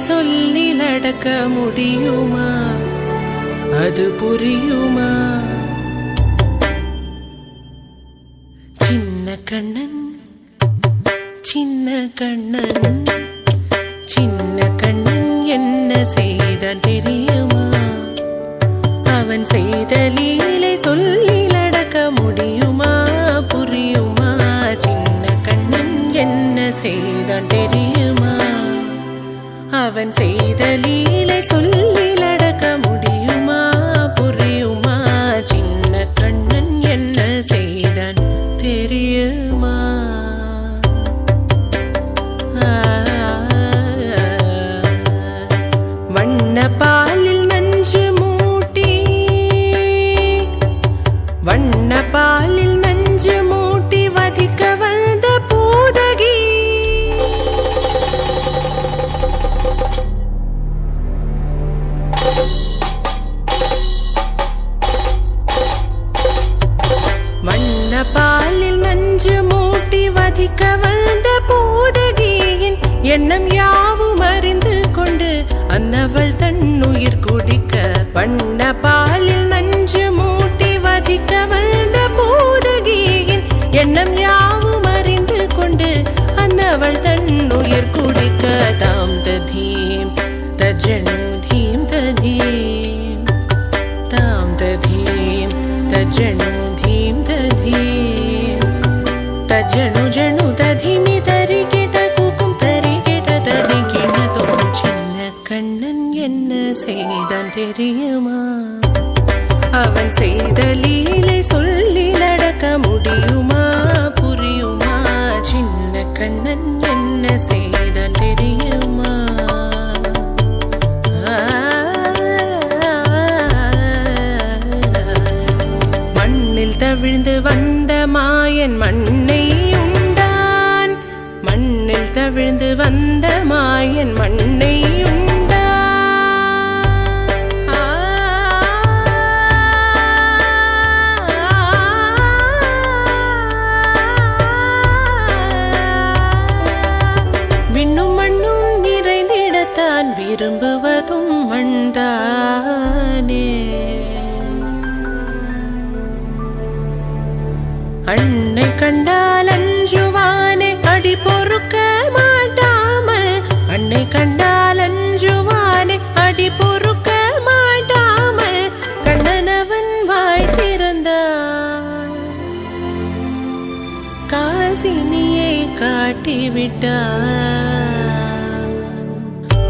சொல்லில் அடக்க முடியுமா? அது புரியுமா? சின்ன கண்ணன் சின்ன கண்ணன் சின்ன கண்ணன் என்ன செய்தான் தெரியுமா? அவன் செய்த லீலை சொல்லில் அடக்க முடியுமா? புரியுமா? சின்ன கண்ணன் என்ன செய்தான் தெரியுமா? அவன் செய்த லீலை சொல்லில் அடக்க முடியுமா? புரியுமா? சின்ன கண்ணன் என்ன செய்தான் தெரியுமா? வண்ண பாலில் நஞ்சு மூட்டி வண்ண பாலில் நஞ்சு மூட்டி வதிக்க வந்த பூதகி வண்ண பாலில் நஞ்சு மூட்டி வதிக்க வந்த பூதகியின் எண்ணம் யாவும் அறிந்து கொண்டு அன்னவள் தன்னுயிர் குடிக்க வண்ண பாலில் நஞ்சு மூட்டி வதிக்க வந்த பூதகியின் எண்ணம் யாவும் அறிந்து கொண்டு அன்னவள் தன்னுயிர் குடிக்க தாம் ததீம் தஜனு தீம் ததீம் தாம் ததீம் தஜனு தீம் ததீம் தஜனு ஜனு ததிமி தரி கிட கூக்கும் தரி கிட ததி கிணதோ சின்ன கண்ணன் என்ன செய்தான் தெரியுமா? அவன் செய்த லீலை சொல்லில் அடக்க முடியுமா? புரியுமா? சின்ன கண்ணன் என்ன செய்தான் தெரியுமா? மண்ணில் தவிழ்ந்து வந்த மாயன் மண்ணை உண்டான் மண்ணில் தவிழ்ந்து வந்த மாயன் மண்ணை உண்டான் விண்ணும் மண்ணும் நிறைந்திடத்தான் விரும்புவதும் மண்தானே. அன்னை கண்டால் அஞ்சுவானே அடி பொறுக்க மாட்டாமல் அன்னை கண்டால் அஞ்சுவானே அடி பொறுக்க மாட்டாமல் கண்ணனவன் வாய் திறந்தான் காசினியை காட்டிவிட்டான்.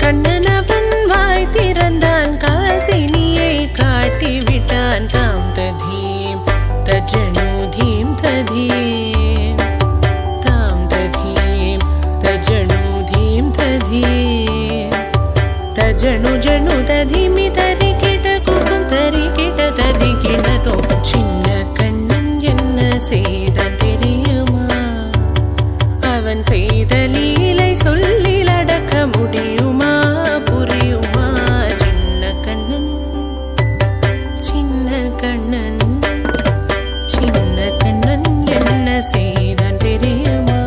கண்ணனவன் வாய் திறந்தான் காசினியை காட்டிவிட்டான். தாம் ததீம் தஜனு தீம் ததீம் தாம் ததீம் தஜனு தீம் ததீம் தஜனு ஜனு ததிமி தரி கிட கூக்கும் தரி கிட ததி கிணதோ சின்ன கண்ணன் என்ன செய்தான் தெரியுமா? அவன் செய்த லீலை சொல்லில் அடக்க முடியுமா? புரியுமா? சின்ன கண்ணன் சின்ன கண்ணன் சின்ன கண்ணன் என்ன செய்தான் தெரியுமா?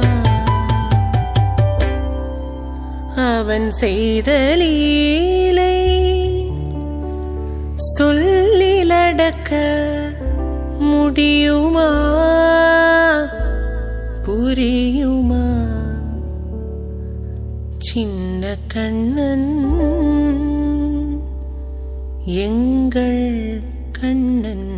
அவன் செய்த லீலை சொல்லில் அடக்க முடியுமா? புரியுமா? சின்ன கண்ணன் எங்கள் கண்ணன்.